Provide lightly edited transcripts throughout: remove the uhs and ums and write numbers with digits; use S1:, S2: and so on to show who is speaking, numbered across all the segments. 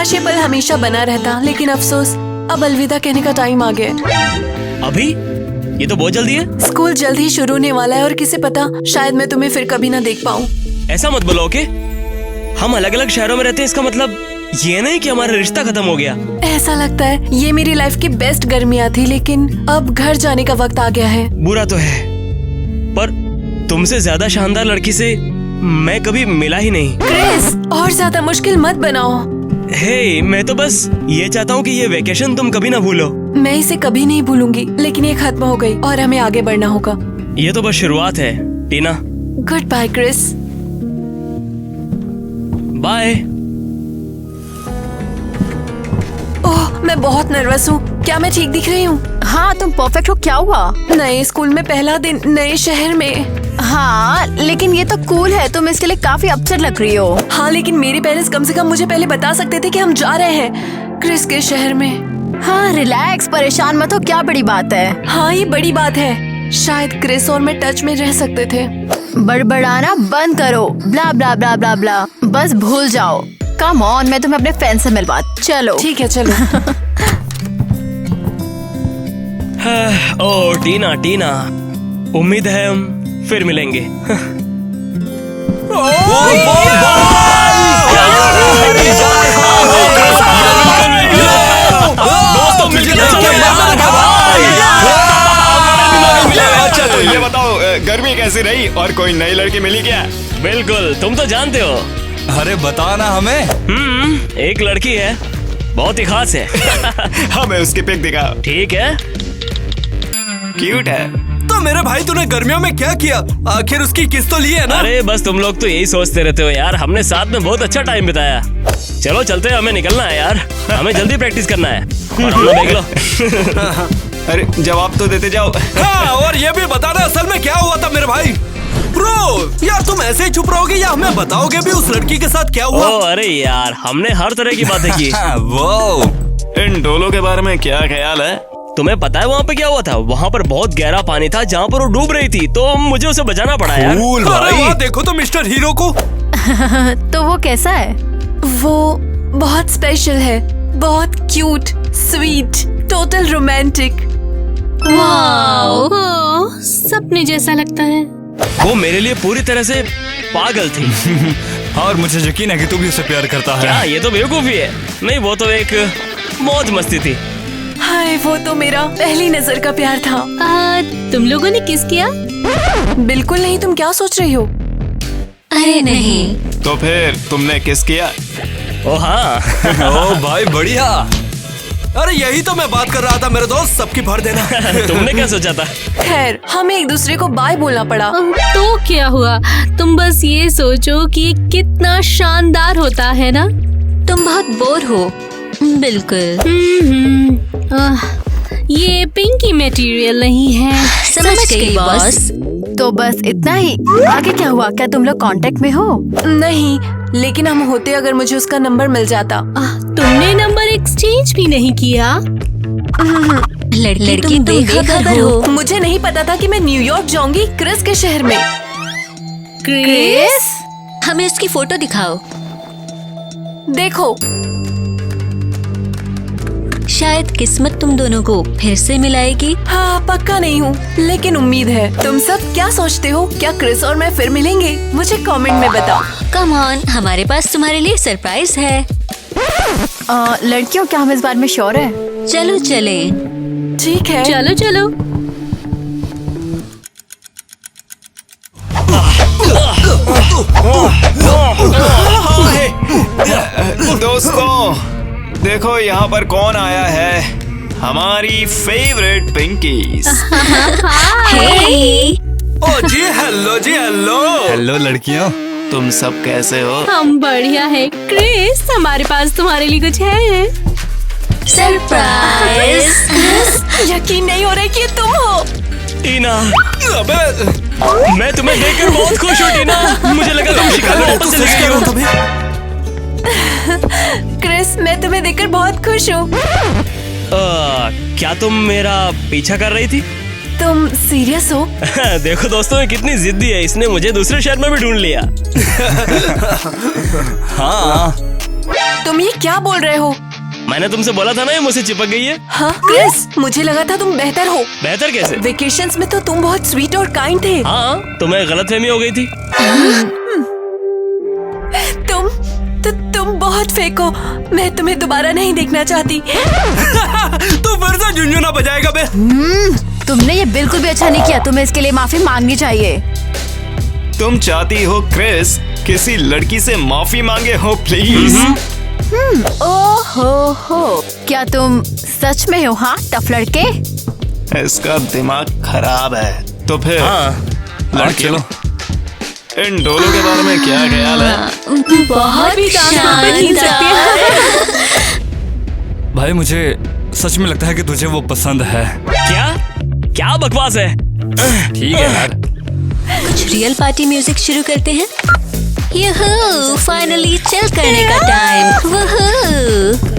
S1: काश ये पल हमेशा बना रहता, लेकिन अफसोस अब अलविदा कहने का टाइम आ गया।
S2: अभी? ये तो बहुत जल्दी है।
S1: स्कूल जल्द ही शुरू होने वाला है और किसे पता, शायद मैं तुम्हें फिर कभी ना देख पाऊँ।
S2: ऐसा मत बोलो, ओके? हम अलग अलग शहरों में रहते हैं, इसका मतलब ये नहीं कि हमारा रिश्ता खत्म हो गया।
S1: ऐसा लगता है ये मेरी लाइफ की बेस्ट गर्मियाँ थी, लेकिन अब घर जाने का वक्त आ गया है।
S2: बुरा तो है, पर तुमसे ज्यादा शानदार लड़की से मैं कभी मिला ही नहीं।
S1: क्रिस, और ज्यादा मुश्किल मत बनाओ।
S2: हे, मैं तो बस ये चाहता हूँ कि ये वेकेशन तुम कभी ना भूलो।
S1: मैं इसे कभी नहीं भूलूंगी, लेकिन ये खत्म हो गई और हमें आगे बढ़ना होगा।
S2: ये तो बस शुरुआत है, Tina.
S1: Good bye Chris.
S2: Bye.
S1: Oh, मैं बहुत नर्वस हूँ। क्या मैं ठीक दिख रही हूँ?
S3: हाँ, तुम परफेक्ट हो। क्या हुआ?
S1: नए स्कूल में पहला दिन, नए शहर में।
S3: हाँ, लेकिन ये तो कूल है। तुम इसके लिए काफी अपसेट लग रही हो।
S1: हाँ, लेकिन मेरे पेरेंट्स कम से कम मुझे पहले बता सकते थे कि हम जा रहे हैं क्रिस के शहर में।
S3: हाँ, रिलैक्स, परेशान मत हो। क्या बड़ी बात है।
S1: हाँ, ये बड़ी बात है। शायद क्रिस और मैं टच में रह सकते थे।
S3: बड़बड़ाना बंद करो। ब्ला ब्ला ब्ला ब्ला ब्ला, बस भूल जाओ। कम ऑन, मैं तुम्हें अपने फ्रेंड से मिलवा। चलो
S1: ठीक है, चलो।
S2: ओ टीना, टीना, उम्मीद है हम फिर मिलेंगे।
S4: अच्छा, तो ये बताओ गर्मी कैसी रही और कोई नई लड़की मिली क्या?
S2: बिल्कुल, तुम तो जानते हो।
S5: अरे बता ना हमें।
S2: एक लड़की है, बहुत ही खास है।
S4: हमें उसकी पिक दिखा।
S2: ठीक है,
S4: क्यूट है।
S5: तो मेरे भाई तूने गर्मियों में क्या किया? आखिर उसकी किस्त तो ली है ना?
S2: अरे बस तुम लोग तो यही सोचते रहते हो यार। हमने साथ में बहुत अच्छा टाइम बिताया। चलो चलते हैं, हमें निकलना है यार। हमें जल्दी प्रैक्टिस करना है। और अपना देख लो।
S4: अरे जवाब तो देते जाओ।
S5: हाँ, और ये भी बताना असल में क्या हुआ था मेरे भाई। ब्रो यार, तुम ऐसे ही चुप रहोगे या हमें बताओगे भी उस लड़की के साथ क्या हुआ?
S2: ओ अरे यार, हमने हर तरह की बातें की।
S5: वो
S4: इन डोलों के बारे में क्या ख्याल है?
S2: तुम्हें पता है वहाँ पे क्या हुआ था? वहाँ पर बहुत गहरा पानी था जहाँ पर वो डूब रही थी, तो मुझे उसे बचाना पड़ा यार।
S5: कूल भाई, देखो तो मिस्टर हीरो को।
S3: तो वो कैसा है?
S1: वो बहुत स्पेशल है, बहुत cute, sweet, total romantic.
S6: Wow, सपने जैसा लगता है।
S2: वो मेरे लिए पूरी तरह से पागल थी।
S5: और मुझे यकीन है कि तू भी उसे प्यार करता है।
S2: क्या ये तो बेवकूफी है? नहीं, वो तो एक मौज मस्ती थी।
S1: हाय, वो तो मेरा पहली नजर का प्यार था।
S6: तुम लोगों ने किस किया?
S1: बिल्कुल नहीं, तुम क्या सोच रही हो?
S6: अरे नहीं।
S4: तो फिर तुमने किस किया?
S2: ओ हाँ।
S5: ओ भाई बढ़िया। अरे यही तो मैं बात कर रहा था मेरे दोस्त, सबकी भर देना।
S2: तुमने क्या सोचा था?
S1: खैर, हमें एक दूसरे को बाय बोलना पड़ा।
S6: तो क्या हुआ? तुम बस ये सोचो कि ये कितना शानदार होता है ना।
S7: तुम बहुत बोर हो। बिल्कुल।
S6: ये पिंकी मटेरियल नहीं है।
S7: समझ गई बॉस।
S3: तो बस इतना ही। आगे क्या हुआ? क्या तुम लोग कांटेक्ट में हो?
S1: नहीं, लेकिन हम होते अगर मुझे उसका नंबर मिल जाता।
S6: तुमने नंबर एक्सचेंज भी नहीं किया?
S7: लड़की तुम बेखबर हो।
S1: मुझे नहीं पता था कि मैं न्यूयॉर्क जाऊंगी क्रिस के शहर में।
S6: क्रिस?
S7: हमें उसकी फोटो दिखाओ।
S1: देखो,
S7: शायद किस्मत तुम दोनों को फिर से मिलाएगी।
S1: हाँ, पक्का नहीं हूँ, लेकिन उम्मीद है। तुम सब क्या सोचते हो? क्या क्रिस और मैं फिर मिलेंगे? मुझे कमेंट में बताओ।
S7: कम ऑन, हमारे पास तुम्हारे लिए सरप्राइज है।
S3: लड़कियों, क्या हम इस बारे में श्योर है?
S7: चलो चले।
S1: ठीक है,
S6: चलो चलो।
S4: दोस्तों देखो यहाँ पर कौन आया है। हमारी फेवरेट पिंकीज।
S5: ओ जी हेलो जी हेलो। हेलो लड़कियों,
S4: तुम सब कैसे हो?
S6: हम बढ़िया है। क्रिस, हमारे पास तुम्हारे लिए कुछ है।
S7: सरप्राइज।
S1: यकीन नहीं हो रहा कि ये तुम हो।
S2: टीना, मैं तुम्हें देखकर बहुत खुश हूँ टीना। मुझे लगा तुम शिकागो वापस चली गई हो।
S1: क्रिस, मैं तुम्हें देखकर बहुत खुश हूँ।
S2: क्या तुम मेरा पीछा कर रही थी?
S1: तुम सीरियस हो?
S2: देखो दोस्तों, ये कितनी जिद्दी है। इसने मुझे दूसरे शहर में भी ढूंढ लिया।
S5: हाँ
S1: तुम ये क्या बोल रहे हो?
S2: मैंने तुमसे बोला था ना ये मुझसे चिपक गई है।
S1: हाँ क्रिस, मुझे लगा था तुम बेहतर हो।
S2: बेहतर कैसे?
S1: वेकेशंस में तो तुम बहुत स्वीट और काइंड थे।
S2: हाँ, तुम्हें गलतफहमी हो गई थी।
S1: तुम बहुत फेक हो। मैं तुम्हें दोबारा नहीं देखना चाहती।
S5: तू फिर से झुनझुना बजाएगा बे।
S3: तुमने ये बिल्कुल भी अच्छा नहीं किया। तुम्हें इसके लिए माफी मांगनी चाहिए।
S4: तुम चाहती हो क्रिस किसी लड़की से माफी मांगे हो? प्लीज।
S3: ओहो, क्या तुम सच में हो? हाँ, टफ लड़के।
S4: इसका दिमाग खराब है। तो फिर
S2: चलो।
S4: इन डोलों के बारे में क्या ख्याल है?
S6: बहुत शानदार।
S8: भाई मुझे सच में लगता है कि तुझे वो पसंद है।
S2: क्या बकवास है?
S8: ठीक है यार।
S7: कुछ रियल पार्टी म्यूजिक शुरू करते हैं। यहू, फाइनली चिल करने का टाइम। वहू।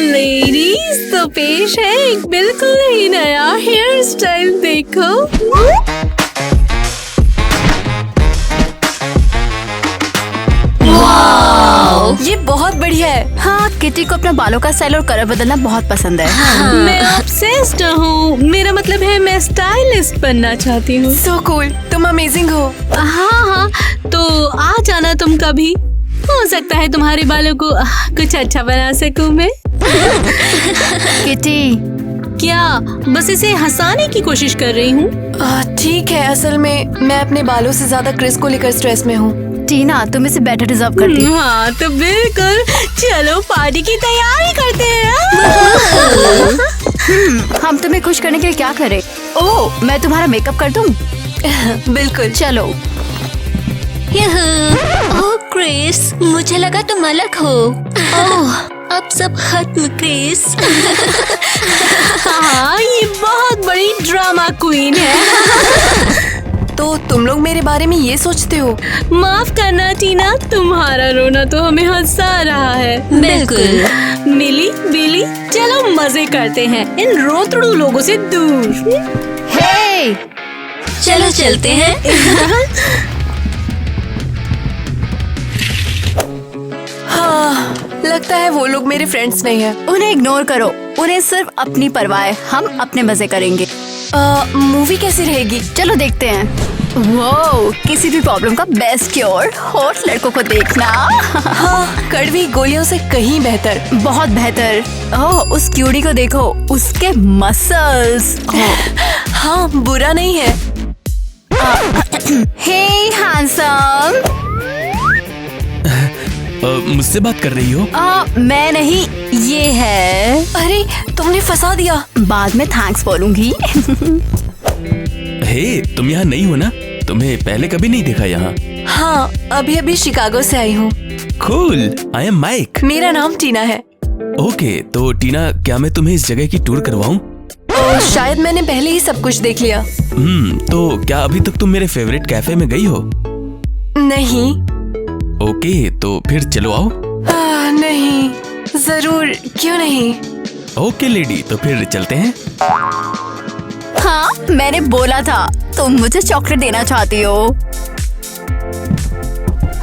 S6: लेडीज, तो पेश है एक बिल्कुल ही नया हेयर स्टाइल। देखो,
S1: ये बहुत बढ़िया है।
S3: हाँ, किटी को अपने बालों का स्टाइल और कलर बदलना बहुत पसंद है।
S6: मैं ऑब्सेस्ड हूँ। मेरा मतलब है मैं स्टाइलिस्ट बनना चाहती हूँ।
S1: सो कूल, तुम अमेजिंग हो।
S6: हाँ, तो आ जाना तुम कभी। हो सकता है तुम्हारे बालों को कुछ अच्छा बना सकूं मैं।
S3: किटी,
S6: क्या बस इसे हंसाने की कोशिश कर रही हूँ?
S1: ठीक है, असल में मैं अपने बालों से ज्यादा क्रिस को लेकर स्ट्रेस में हूँ।
S3: टीना, तुम इसे बेटर डिजर्व करती हो।
S6: हाँ, तो बिल्कुल। चलो पार्टी की तैयारी करते हैं।
S3: हम तुम्हें खुश करने के लिए क्या करें? ओह, मैं तुम्हारा मेकअप कर दूं?
S1: बिल्कुल,
S3: चलो।
S7: ओह क्रिस, मुझे लगा तुम अलग हो। ओह, अब सब खत्म क्रिस।
S6: हाँ, ये बहुत बड़ी ड्रामा क्वीन है।
S1: तो तुम लोग मेरे बारे में ये सोचते हो?
S6: माफ करना टीना, तुम्हारा रोना तो हमें हंसा रहा है।
S7: बिल्कुल।
S6: मिली बिली, चलो मजे करते हैं इन रोतड़ू लोगों से दूर।
S3: हे,
S7: चलो चलते हैं।
S1: हाँ, लगता है वो लोग मेरे फ्रेंड्स नहीं है।
S3: उन्हें इग्नोर करो। उन्हें सिर्फ अपनी परवाह है। हम अपने मजे करेंगे।
S1: मूवी कैसी रहेगी?
S3: चलो देखते हैं। वो किसी भी प्रॉब्लम का बेस्ट क्योर, हॉट लड़कों को देखना।
S1: हाँ, कड़वी गोलियों से कहीं बेहतर।
S3: बहुत बेहतर। ओह, उस क्यूटी को देखो, उसके मसल्स।
S1: हाँ, बुरा नहीं है।
S3: हे हैंडसम।
S8: मुझसे बात कर रही हो?
S3: मैं नहीं, ये है।
S1: अरे, तुमने फंसा दिया।
S3: बाद में थैंक्स बोलूंगी।
S8: हे, तुम यहाँ नहीं हो ना? तुम्हें पहले कभी नहीं देखा यहाँ।
S1: हाँ, अभी शिकागो से आई हूँ।
S8: Cool, I am Mike.
S1: मेरा नाम टीना है।
S8: ओके, तो टीना, क्या मैं तुम्हें इस जगह की टूर करवाऊं?
S1: शायद मैंने पहले ही सब कुछ देख लिया।
S8: तो क्या अभी तक तुम मेरे फेवरेट कैफे में गई हो?
S1: नहीं।
S8: ओके, तो फिर चलो आओ।
S1: नहीं, जरूर, क्यों नहीं।
S8: ओके लेडी, तो फिर चलते हैं।
S3: हाँ, मैंने बोला था तुम मुझे चॉकलेट देना चाहती हो।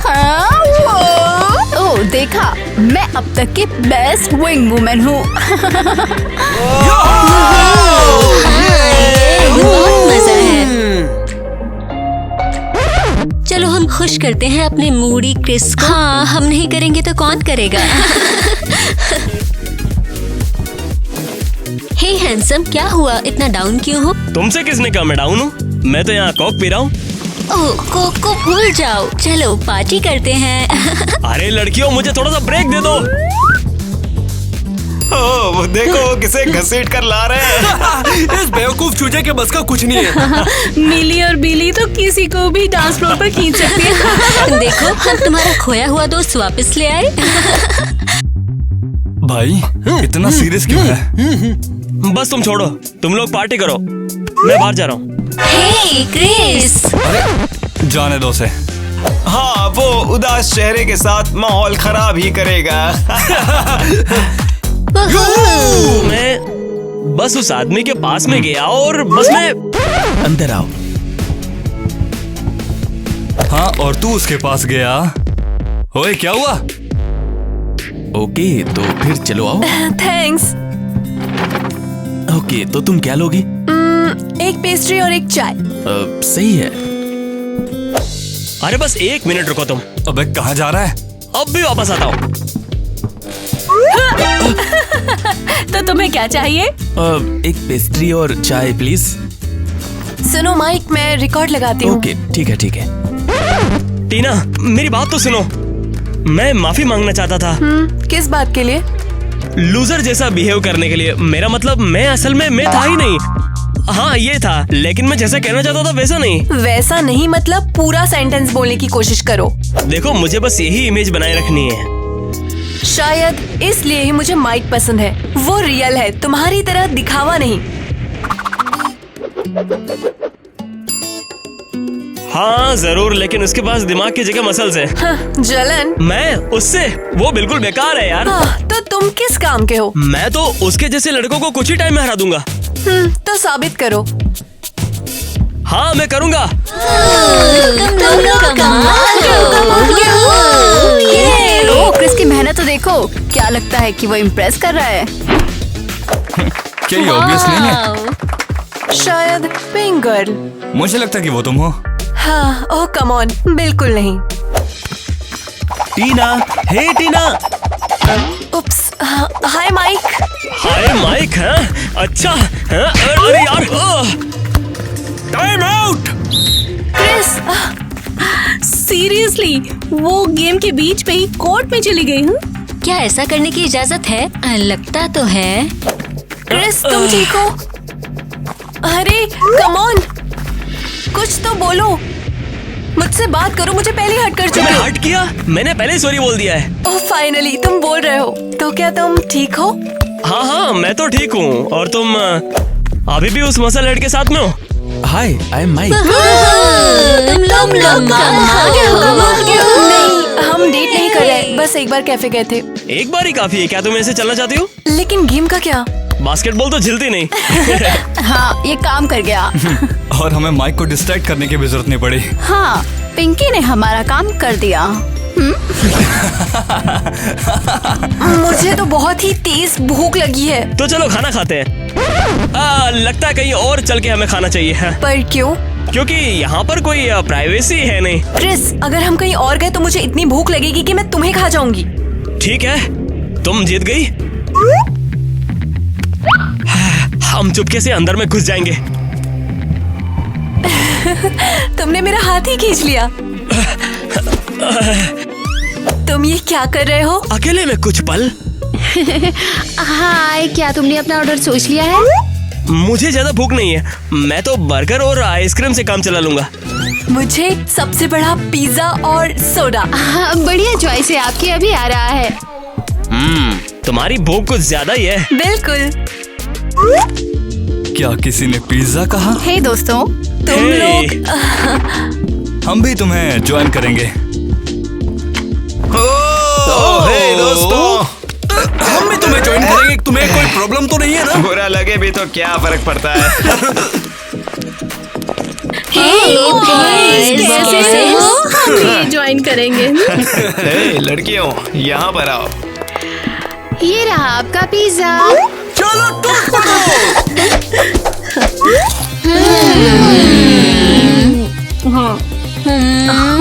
S3: हाँ, वो। ओह, देखा, मैं अब तक की बेस्ट विंग वुमन हूँ।
S7: बहुत मजा है। चलो हम खुश करते हैं अपने मूडी क्रिस को। हाँ, हम नहीं करेंगे तो कौन करेगा? हे हैंडसम, क्या हुआ? इतना डाउन क्यों हो?
S2: तुमसे किसने कहा मैं डाउन हूँ? मैं तो यहाँ कोक पी रहा हूँ।
S7: ओह, कोक को भूल जाओ। चलो पार्टी करते हैं।
S2: अरे लड़कियों, मुझे थोड़ा सा ब्रेक दे दो।
S4: ओ, वो देखो किसे घसीट कर ला रहे हैं।
S5: इस बेवकूफ चूजे के बस का कुछ नहीं है।
S6: मिली और बिली तो किसी को भी डांस फ्लोर पर खींच सकती है।
S7: देखो, हम तुम्हारा खोया हुआ दोस्त वापस ले आए।
S8: भाई, इतना सीरियस क्यों है?
S2: बस तुम छोड़ो, तुम लोग पार्टी करो, मैं बाहर जा रहा हूँ।
S7: हे क्रिस,
S8: अरे जाने दो से।
S4: हाँ, वो उदास चेहरे के साथ माहौल खराब ही करेगा।
S2: मैं बस उस आदमी के पास में गया और बस मैं
S8: अंदर आओ।
S4: हाँ, और तू उसके पास गया। ओए, क्या हुआ?
S8: ओके, तो फिर चलो आओ।
S1: थैंक्स।
S8: ओके, तो तुम क्या लोगी?
S1: एक पेस्ट्री और एक चाय।
S8: सही है।
S2: अरे बस 1 मिनट रुको तुम।
S4: अबे कहाँ जा रहा है?
S2: अब भी वापस आता हूँ।
S6: तो तुम्हें क्या चाहिए?
S8: एक पेस्ट्री और चाय प्लीज।
S1: सुनो माइक, मैं रिकॉर्ड लगाती हूँ।
S8: ओके, ठीक है ठीक है।
S2: टीना, मेरी बात तो सुनो। मैं माफी मांगना चाहता था।
S1: किस बात के लिए?
S2: लूजर जैसा बिहेव करने के लिए। मेरा मतलब, मैं असल में मैं था ही नहीं। हाँ ये था, लेकिन मैं जैसा कहना चाहता था वैसा नहीं।
S1: वैसा नहीं मतलब पूरा सेंटेंस बोलने की कोशिश करो।
S2: देखो, मुझे बस यही इमेज बनाए रखनी है।
S1: शायद इसलिए ही मुझे माइक पसंद है। वो रियल है, तुम्हारी तरह दिखावा नहीं।
S2: हाँ जरूर, लेकिन उसके पास दिमाग की जगह मसल्स है।
S1: हाँ, जलन।
S2: मैं उससे, वो बिल्कुल बेकार है यार।
S1: तो तुम किस काम के हो?
S2: मैं तो उसके जैसे लड़कों को कुछ ही टाइम में हरा दूंगा।
S1: तो साबित करो।
S2: हाँ मैं करूँगा।
S7: तुम लोग कमाल
S3: ओ, क्रिस की मेहनत तो देखो। क्या लगता है कि वो इम्प्रेस कर रहा है?
S4: क्या ये ऑब्वियस नहीं है?
S1: शायद पिंक गर्ल।
S4: मुझे लगता है कि वो तुम हो।
S1: हाँ, ओह कम ऑन, बिल्कुल नहीं।
S8: टीना, हे टीना।
S1: उप्स, हाय माइक।
S2: हाय माइक, है अच्छा है? अरे यार,
S5: टाइम आउट।
S1: क्रिस,
S6: सीरियसली, वो गेम के बीच में ही कोर्ट में चली गई हूँ।
S7: क्या ऐसा करने की इजाजत है? लगता तो है।
S1: क्रिस तुम ठीक हो? अरे कम ऑन, कुछ तो बोलो। मुझसे बात करो, मुझे पहले ही हट कर चुके
S2: मैं
S1: हो।
S2: हट किया? मैंने पहले ही सॉरी बोल दिया है।
S1: ओह फाइनली तुम बोल रहे हो। तो क्या तुम ठीक हो?
S2: हाँ हाँ, मैं तो ठीक हूँ। और तुम अभी भी उस मसल हेड के साथ में हो?
S8: हाय, आई एम माइक।
S7: तुम लोग
S1: नहीं, हम डेट नहीं कर रहे, बस एक बार कैफे गए थे।
S2: एक बार ही काफी है। क्या तुम ऐसे चलना चाहती हो?
S1: लेकिन गेम का क्या?
S2: बास्केटबॉल तो झिलती नहीं।
S3: हाँ, ये काम कर गया।
S4: और हमें माइक को डिस्ट्रैक्ट करने की भी जरूरत नहीं पड़ी।
S3: हाँ, पिंकी ने हमारा काम कर दिया।
S1: मुझे तो बहुत ही तेज भूख लगी है।
S2: तो चलो खाना खाते हैं। लगता है कहीं और चल के हमें खाना चाहिए है।
S1: पर क्यों?
S2: क्योंकि यहाँ पर कोई प्राइवेसी है नहीं।
S1: क्रिस, अगर हम कहीं और गए तो मुझे इतनी भूख लगेगी कि मैं तुम्हें खा जाऊंगी।
S2: ठीक है, तुम जीत गई। हम चुपके से अंदर में घुस जाएंगे।
S1: तुमने मेरा हाथ ही खींच लिया। तुम ये क्या कर रहे हो?
S2: अकेले में कुछ पल।
S3: हाय, क्या तुमने अपना ऑर्डर सोच लिया है?
S2: मुझे ज्यादा भूख नहीं है। मैं तो बर्गर और आइसक्रीम से काम चला लूंगा।
S1: मुझे सबसे बड़ा पिज्जा और सोडा।
S3: हाँ, बढ़िया चॉइस है आपकी, अभी आ रहा है।
S2: तुम्हारी भूख कुछ ज्यादा ही है।
S1: बिल्कुल।
S4: क्या किसी ने पिज्जा कहा?
S3: हे दोस्तों,
S1: तुम
S2: हे।
S1: लोग
S4: हम भी तुम्हें ज्वाइन करेंगे।
S5: हे दोस्तों, हम भी तुम्हें ज्वाइन करेंगे। तुम्हें कोई प्रॉब्लम तो नहीं है ना?
S4: बुरा लगे भी तो क्या फर्क पड़ता है?
S6: कैसे हो? हम भी ज्वाइन करेंगे।
S4: हे लड़कियों, यहाँ पर आओ।
S3: ये रहा आपका पिज्जा।
S5: चलो टूट पड़ो।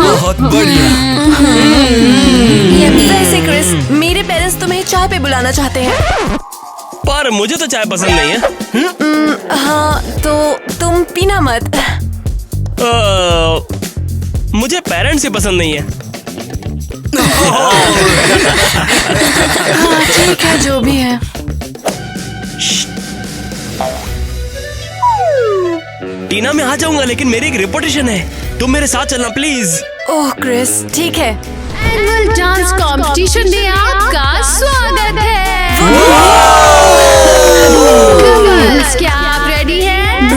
S4: बहुत बढ़िया।
S1: वैसे क्रिस, मेरे पेरेंट्स तुम्हें चाय पे बुलाना चाहते हैं।
S2: पर मुझे तो चाय पसंद नहीं है।
S1: हाँ, तो तुम पीना मत।
S2: मुझे पेरेंट्स ही पसंद नहीं है।
S1: हाँ ठीक है, जो भी है।
S2: टीना मैं आ जाऊंगा, लेकिन मेरी एक रेपुटेशन है। तुम मेरे साथ चलना प्लीज।
S1: ओह क्रिस, ठीक है।
S3: एनुअल डांस कंपटीशन में आपका स्वागत है। गर्ल्स, क्या आप रेडी हैं? तो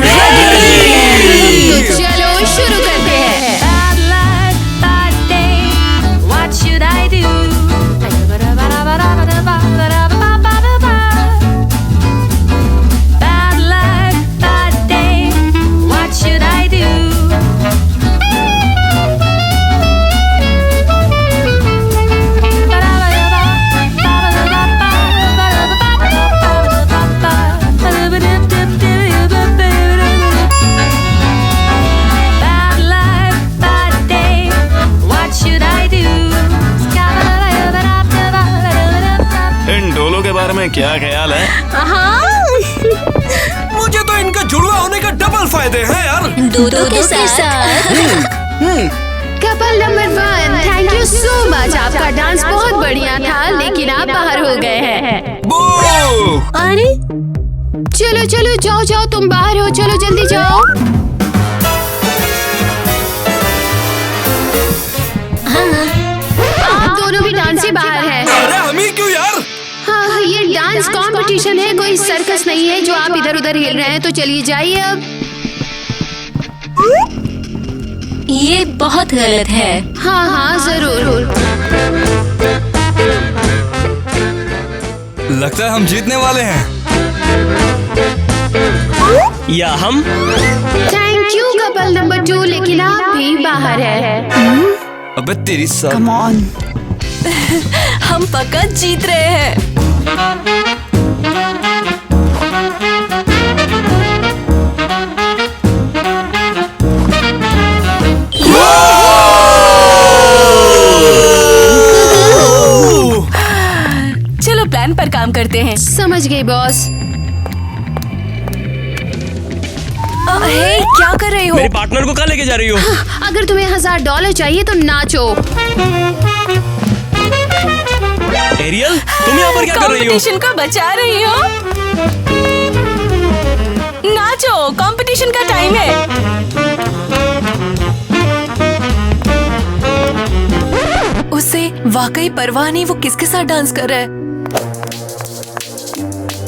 S3: चलो शुरू करते हैं।
S4: बारे में क्या ख्याल है?
S6: हाँ
S5: मुझे तो इनका जुड़वा होने का डबल फायदे हैं यार।
S7: दूधों के साथ।
S3: Couple number 1, thank you so much. आपका डांस बहुत बढ़िया था, लेकिन आप बाहर हो गए हैं।
S4: बो!
S6: अरे
S3: चलो चलो जाओ जाओ, तुम बाहर हो, चलो जल्दी जाओ। आप दोनों भी डांस से बाहर है।
S5: अरे हम ही क्यों यार?
S3: हाँ, ये डांस कंपटीशन है, कोई सर्कस नहीं है जो आप इधर उधर हिल रहे हैं। तो चलिए जाइए अब।
S7: ये बहुत गलत है।
S3: हाँ हाँ जरूर।
S5: लगता है हम जीतने वाले हैं।
S2: या हम?
S3: थैंक यू कपल नंबर 2, लेकिन आप भी बाहर है।
S5: अबे तेरी साथ।
S3: Come on.
S1: हम पक्का जीत रहे हैं। चलो प्लान पर काम करते हैं।
S3: समझ गई बॉस।
S1: हे, क्या कर रही हो?
S2: मेरे पार्टनर को कहाँ लेके जा रही हो?
S3: अगर तुम्हें $1000 चाहिए तो नाचो।
S2: एरियल, तुम यहाँ पर क्या कर रही हो?
S1: कंपटीशन को बचा रही हो? नाचो, कंपटीशन का टाइम है। उसे वाकई परवाह नहीं वो किसके साथ डांस कर रहा है।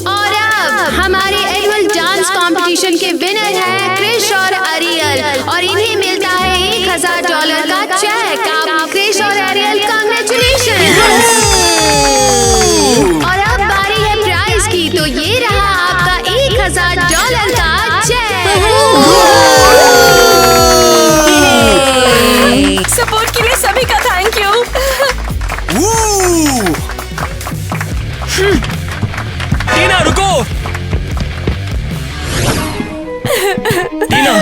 S3: और अब हमारे एनुअल डांस कंपटीशन के विनर हैं क्रिश और अरियल, और इन्हें मिलता है $1000 का चेक। आप क्रिश और अरियल कांग्रेचुलेशन। और अब बारी है प्राइज की, तो ये रहा आपका $1000 का चेक।
S1: सपोर्ट के लिए सभी का थैंक यू।
S2: टीना रुको। टीना,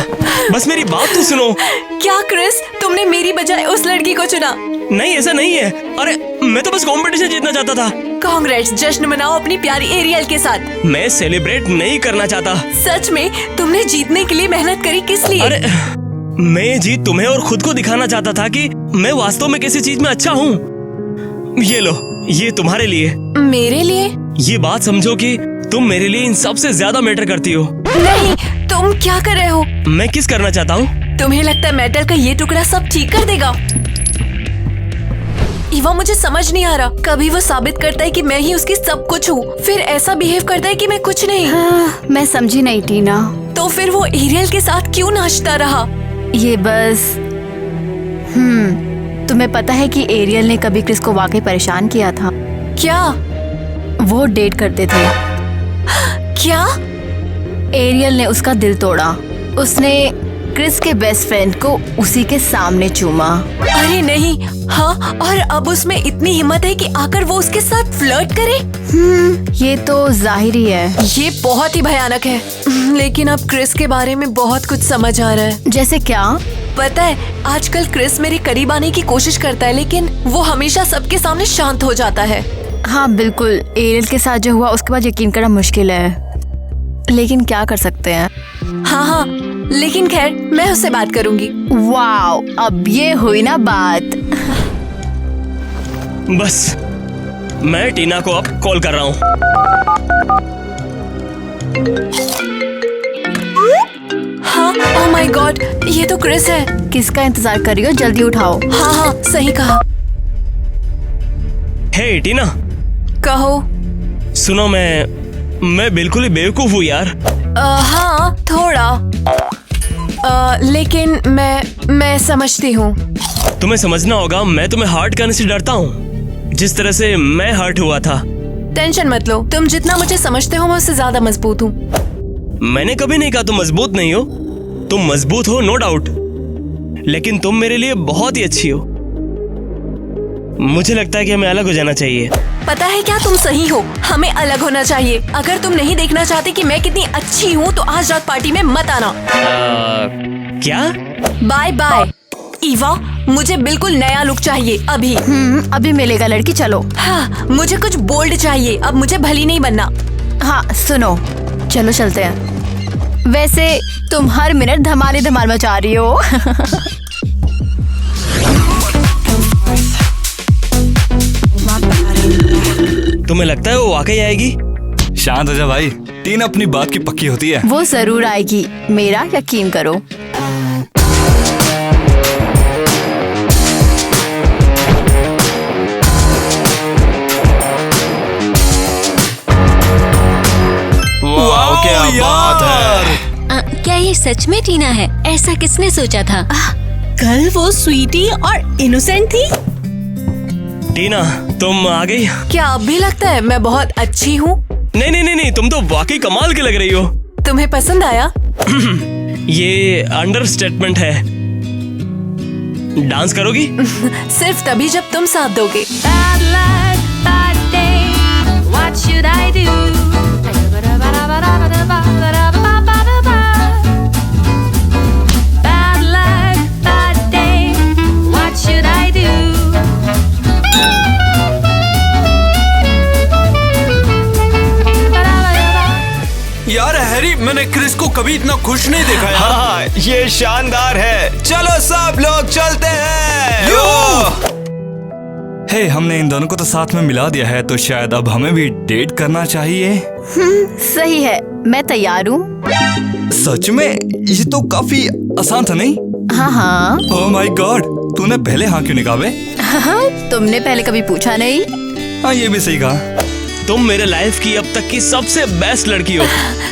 S2: बस मेरी बात तो सुनो।
S1: क्या क्रिस, तुमने मेरी बजाय उस लड़की को चुना?
S2: नहीं, ऐसा नहीं है। अरे मैं तो बस कंपटीशन जीतना चाहता था।
S1: कांग्रेट्स, जश्न मनाओ अपनी प्यारी एरियल के साथ।
S2: मैं सेलिब्रेट नहीं करना चाहता।
S1: सच में तुमने जीतने के लिए मेहनत करी, किस लिए?
S2: अरे मैं ये जीत तुम्हें और खुद को दिखाना चाहता था कि मैं वास्तव में किसी चीज में अच्छा हूँ। ये लो, ये तुम्हारे लिए।
S1: मेरे लिए?
S2: ये बात समझो कि तुम मेरे लिए इन सबसे ज्यादा मैटर करती हो।
S1: नहीं, तुम क्या कर रहे हो?
S2: मैं किस करना चाहता हूँ?
S1: तुम्हें लगता है मेटल का ये टुकड़ा सब ठीक कर देगा? इवा, मुझे समझ नहीं आ रहा। कभी वो साबित करता है कि मैं ही उसकी सब कुछ हूँ, फिर ऐसा बिहेव करता है कि मैं कुछ नहीं।
S3: हाँ, मैं समझी नहीं टीना।
S1: तो फिर वो एरियल के साथ क्यों नाचता रहा?
S3: ये बस तुम्हें पता है कि एरियल ने कभी क्रिस को वाकई परेशान किया था।
S1: क्या?
S3: वो डेट करते थे।
S1: क्या?
S3: एरियल ने उसका दिल तोड़ा। उसने क्रिस के बेस्ट फ्रेंड को उसी के सामने चूमा।
S1: अरे नहीं। हाँ, और अब उसमें इतनी हिम्मत है कि आकर वो उसके साथ फ्लर्ट करे?
S3: ये तो जाहिरी है।
S1: ये बहुत ही भयानक है। लेकिन अब क्रिस के बारे में बहुत कुछ समझ आ रहा है।
S3: जैसे क्या?
S1: पता है, आजकल क्रिस मेरे करीब आने की कोशिश करता है, लेकिन वो हमेशा सबके सामने शांत हो जाता है।
S3: हाँ बिल्कुल, एरियल के साथ जो हुआ उसके बाद यकीन करना मुश्किल है, लेकिन क्या कर सकते हैं।
S1: हाँ, लेकिन खैर, मैं उससे बात करूंगी।
S3: वाओ, अब ये हुई ना बात।
S2: बस मैं टीना को अब कॉल कर रहा हूँ।
S1: हाँ, ओह माय गॉड, ये तो क्रिस है।
S3: किसका इंतजार कर रही हो? जल्दी उठाओ।
S1: हाँ, सही कहा।
S2: हे टीना,
S1: कहो।
S2: सुनो, मैं बिल्कुल ही बेवकूफ हूँ यार।
S1: हाँ, थोड़ा। लेकिन मैं समझती हूँ।
S2: तुम्हें समझना होगा, मैं तुम्हें हर्ट करने से डरता हूँ, जिस तरह से मैं हर्ट हुआ था।
S1: टेंशन मत लो, तुम जितना मुझे समझते हो मैं उससे ज्यादा मजबूत हूँ।
S2: मैंने कभी नहीं कहा तुम मजबूत नहीं हो। तुम मजबूत हो, नो डाउट, लेकिन तुम मेरे लिए बहुत ही अच्छी हो। मुझे लगता है कि हमें अलग हो जाना चाहिए।
S1: पता है क्या, तुम सही हो, हमें अलग होना चाहिए। अगर तुम नहीं देखना चाहते कि मैं कितनी अच्छी हूँ तो आज रात पार्टी में मत आना।
S2: क्या?
S1: Bye bye. ईवा, मुझे बिल्कुल नया लुक चाहिए अभी।
S3: अभी मिलेगा लड़की, चलो।
S1: हाँ, मुझे कुछ बोल्ड चाहिए, अब मुझे भली नहीं बनना।
S3: हाँ सुनो, चलो चलते हैं। वैसे तुम हर मिनट धमाल मचा रही हो।
S2: तुम्हें लगता है वो वाकई आएगी?
S4: शांत हो जा भाई, टीना अपनी बात की पक्की होती है।
S3: वो जरूर आएगी, मेरा यकीन करो।
S4: वाह, क्या बात है।
S7: क्या ये सच में टीना है? ऐसा किसने सोचा था?
S6: कल वो स्वीटी और इनोसेंट थी।
S2: टीना, तुम आ गई?
S1: क्या अब भी लगता है मैं बहुत अच्छी हूँ?
S2: नहीं नहीं नहीं नहीं, तुम तो वाकई कमाल की लग रही हो।
S1: तुम्हें पसंद आया?
S2: ये अंडरस्टेटमेंट है। डांस करोगी?
S1: सिर्फ तभी जब तुम साथ दोगे।
S5: यार हैरी, मैंने क्रिस को कभी इतना खुश नहीं देखा यार।
S4: हाँ, ये शानदार है। चलो सब लोग चलते हैं। हे, हमने इन दोनों को तो साथ में मिला दिया है, तो शायद अब हमें भी डेट करना चाहिए।
S3: सही है, मैं तैयार हूँ।
S4: सच में? ये तो काफी आसान था नहीं?
S3: हाँ हाँ।
S4: ओह माय गॉड, तूने पहले हाँ क्यों निकाले?
S3: हाँ, तुमने पहले कभी पूछा नहीं।
S4: हाँ, ये भी सही कहा।
S2: तुम मेरे लाइफ की अब तक की सबसे बेस्ट लड़की हो।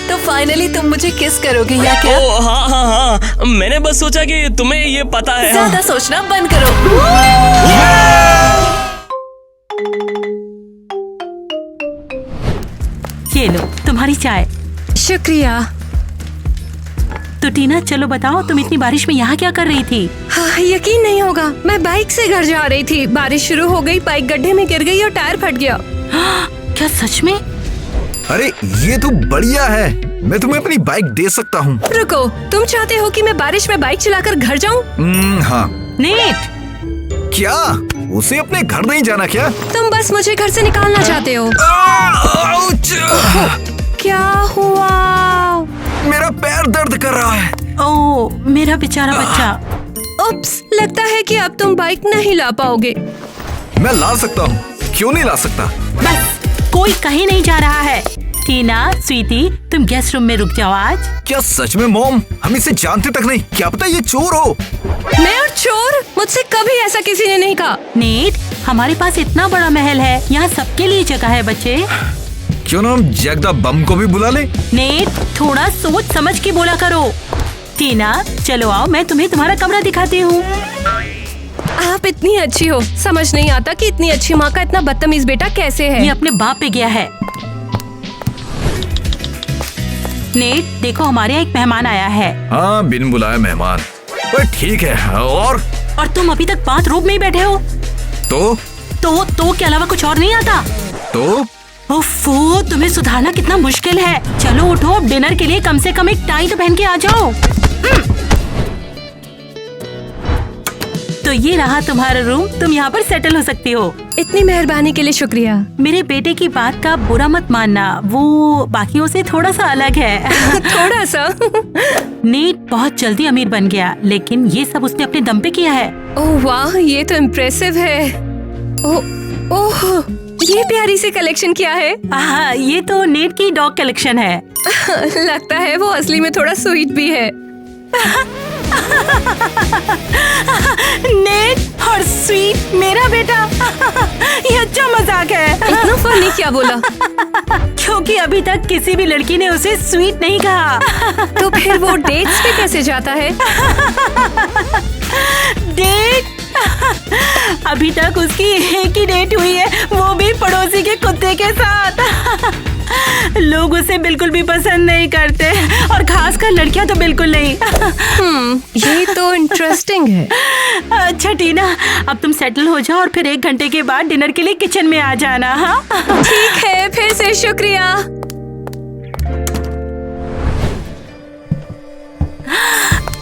S1: तो फाइनली तुम मुझे किस करोगे या क्या?
S2: ओ हाँ हाँ हाँ, मैंने बस सोचा कि तुम्हें ये पता है।
S1: ज्यादा सोचना बंद करो।
S6: ये लो तुम्हारी चाय।
S9: शुक्रिया।
S6: तो टीना, चलो बताओ, तुम इतनी बारिश में यहाँ क्या कर रही थी?
S9: हाँ, यकीन नहीं होगा, मैं बाइक से घर जा रही थी। बारिश शुरू हो गई, बाइक गड्ढे में गिर गई और टायर फट गया।
S6: क्या सच में?
S10: अरे ये तो बढ़िया है, मैं तुम्हें अपनी बाइक दे सकता हूँ।
S9: रुको, तुम चाहते हो कि मैं बारिश में बाइक चलाकर घर जाऊँ?
S10: हाँ।
S6: नेट,
S10: क्या उसे अपने घर नहीं जाना क्या?
S9: तुम बस मुझे घर से निकालना चाहते हो। क्या हुआ?
S10: मेरा पैर दर्द कर रहा है।
S6: ओ मेरा बेचारा बच्चा।
S9: उप्स, लगता है कि अब तुम बाइक नहीं ला पाओगे।
S10: मैं ला सकता हूँ, क्यों नहीं ला सकता?
S6: बस, कोई कहीं नहीं जा रहा है। टीना, स्वीटी, तुम गेस्ट रूम में रुक जाओ आज।
S10: क्या सच में मॉम? हम इसे जानते तक नहीं, क्या पता ये चोर हो।
S9: मैं और चोर? मुझसे कभी ऐसा किसी ने नहीं कहा।
S6: नेट, हमारे पास इतना बड़ा महल है, यहाँ सबके लिए जगह है बच्चे।
S10: क्यों ना हम जैक द बम को भी बुला ले?
S6: नेट, थोड़ा सोच समझ के बोला करो। टीना, चलो आओ, मैं तुम्हें तुम्हारा कमरा दिखाती हूँ।
S9: आप इतनी अच्छी हो, समझ नहीं आता कि इतनी अच्छी माँ का इतना बदतमीज बेटा कैसे है।
S6: ये अपने बाप पे गया है। नेट, देखो हमारे यहाँ एक मेहमान आया है।
S10: हाँ, बिन बुलाए मेहमान। पर ठीक है। और
S6: तुम अभी तक बाथरूम में ही बैठे हो।
S10: तो
S6: के अलावा कुछ और नहीं आता?
S10: तो
S6: ओफो, तुम्हें सुधारना कितना मुश्किल है। चलो उठो, अब डिनर के लिए कम से कम एक टाई तो पहन के आ जाओ। तो ये रहा तुम्हारा रूम, तुम यहाँ पर सेटल हो सकती हो।
S9: इतनी मेहरबानी के लिए शुक्रिया।
S6: मेरे बेटे की बात का बुरा मत मानना, वो बाकियों से थोड़ा सा अलग है।
S9: थोड़ा सा।
S6: नेट बहुत जल्दी अमीर बन गया, लेकिन ये सब उसने अपने दम पे किया है।
S9: ओह वाह, ये तो इम्प्रेसिव है। ओह, ये प्यारी सी कलेक्शन क्या है?
S6: हाँ, ये तो नेट की डॉग कलेक्शन है।
S9: लगता है वो असली में थोड़ा स्वीट भी है।
S6: नेट और स्वीट, मेरा बेटा। ये अच्छा मजाक है।
S9: इतना फनी क्या बोला?
S6: क्योंकि अभी तक किसी भी लड़की ने उसे स्वीट नहीं कहा।
S9: तो फिर वो डेट्स पे कैसे जाता है?
S6: डेट? अभी तक उसकी एक ही डेट हुई है, वो भी पड़ोसी के कुत्ते के साथ। लोग उसे बिल्कुल भी पसंद नहीं करते, और खासकर लड़कियां तो बिल्कुल नहीं।
S9: ये तो इंटरेस्टिंग है।
S6: अच्छा टीना, अब तुम सेटल हो जाओ और फिर 1 घंटे के बाद डिनर के लिए किचन में आ जाना। हाँ
S9: ठीक है, फिर से शुक्रिया।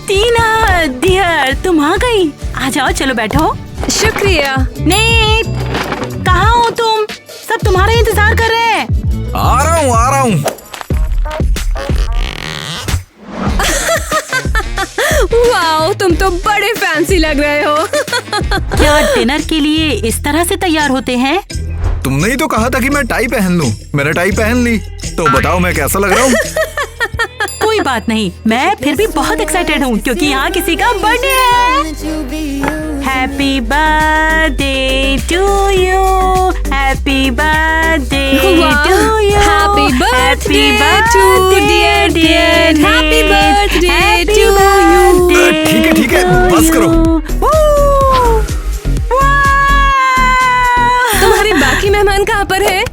S6: टीना डियर, तुम आ गई। आ जाओ, चलो बैठो।
S9: शुक्रिया।
S6: नेट, कहाँ हो तुम? सब तुम्हारा इंतजार कर रहे हैं।
S10: आ रहा हूँ।
S9: वाओ, तुम तो बड़े फैंसी लग रहे हो।
S6: क्या डिनर के लिए इस तरह से तैयार होते हैं?
S10: तुमने ही तो कहा था कि मैं टाई पहन लूं। मैंने टाई पहन ली, तो बताओ मैं कैसा लग रहा हूँ?
S6: कोई बात नहीं, मैं फिर भी बहुत एक्साइटेड हूँ क्योंकि यहाँ किसी का बर्थडे है। Happy birthday to you, happy birthday to you,
S9: happy birthday to dear dear, happy birthday to you.
S10: ठीक है, बस करो।
S9: तुम्हारे बाकी मेहमान कहाँ पर है?